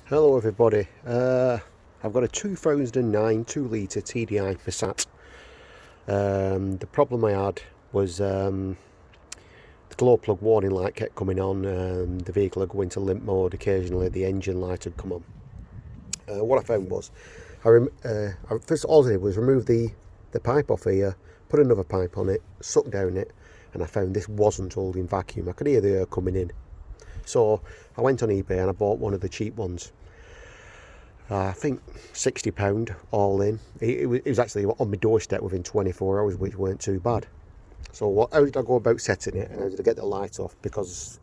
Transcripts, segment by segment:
Hello everybody, I've got a 2009 2-litre TDI passat. The problem I had was the glow plug warning light kept coming on, the vehicle would go into limp mode, occasionally the engine light would come on. What I found was, first all I did was remove the pipe off here, put another pipe on it, suck down it, and I found this wasn't holding vacuum. I could hear the air coming in. So I went on eBay and I bought one of the cheap ones. I think £60 all in. It was actually on my doorstep within 24 hours, which weren't too bad. So how did I go about setting it, and how did I get the light off? Because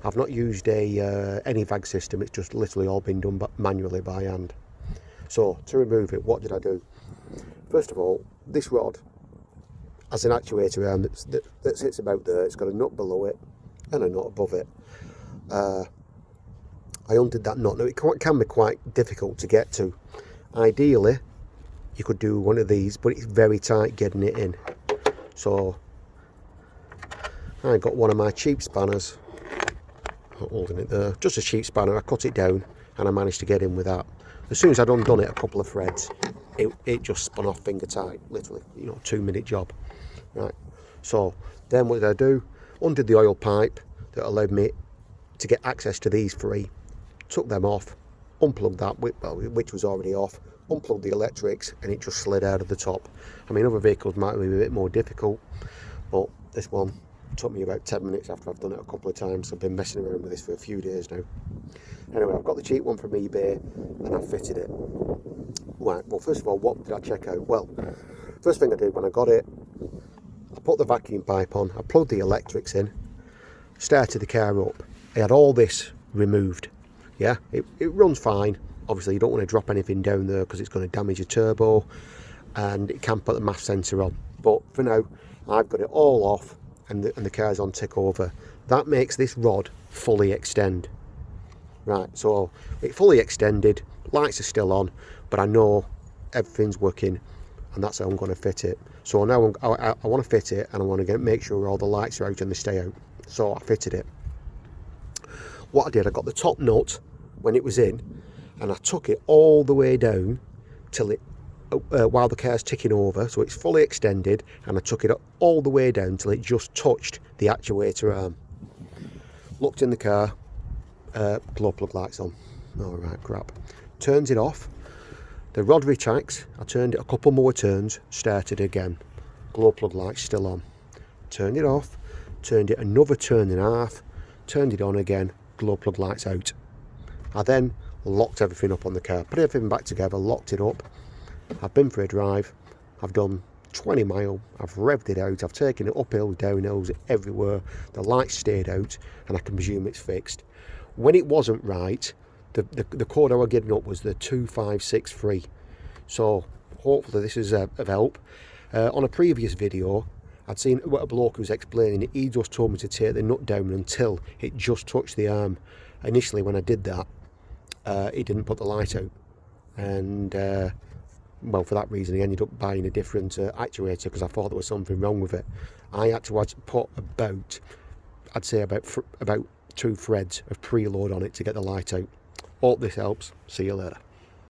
I've not used any VAG system, it's just literally all been done manually by hand. So to remove it, what did I do? First of all, this rod has an actuator arm that sits about there. It's got a nut below it and a nut above it. I undid that nut. Now it can be quite difficult to get to. Ideally you could do one of these, but it's very tight getting it in. So I got one of my cheap spanners, not holding it there, just a cheap spanner. I cut it down and I managed to get in with that. As soon as I'd undone it a couple of threads, it just spun off finger tight, literally, 2-minute job. Right, so then what did I do? Undid the oil pipe that allowed me to get access to these three, took them off, unplugged that, which was already off, unplugged the electrics, and it just slid out of the top. I mean, other vehicles might be a bit more difficult, but this one took me about 10 minutes after I've done it a couple of times. I've been messing around with this for a few days now. Anyway, I've got the cheap one from eBay and I've fitted it. Right, well, first of all, what did I check out? Well, first thing I did when I got it, I put the vacuum pipe on, I plugged the electrics in, started the car up. I had all this removed. Yeah, it runs fine. Obviously you don't want to drop anything down there because it's going to damage your turbo, and it can put the mass sensor on. But for now I've got it all off, and the car's on tick over. That makes this rod fully extend. Right, so it fully extended, lights are still on, but I know everything's working, and that's how I'm going to fit it. So now I want to fit it, and I want to make sure all the lights are out and they stay out. So I fitted it. What I did, I got the top nut when it was in, and I took it all the way down till it, while the car's ticking over, so it's fully extended, and I took it all the way down till it just touched the actuator arm. Looked in the car, glow plug lights on. All right, crap. Turns it off. The rod retracts. I turned it a couple more turns, started again. Glow plug lights still on. Turned it off. Turned it another turn and a half. Turned it on again. Glow plug lights out. I then locked everything up on the car, put everything back together, locked it up. I've been for a drive, I've done 20 mile, I've revved it out, I've taken it up hills, down hills, everywhere. The lights stayed out, and I can presume it's fixed. When it wasn't right, the code I was getting up was the 2563. So hopefully this is of help. On a previous video I'd seen what a bloke was explaining it. He just told me to take the nut down until it just touched the arm. Initially when I did that, it didn't put the light out, and well, for that reason I ended up buying a different actuator, because I thought there was something wrong with it. I had to put about, I'd say about 2 threads of preload on it to get the light out. Hope this helps. See you later.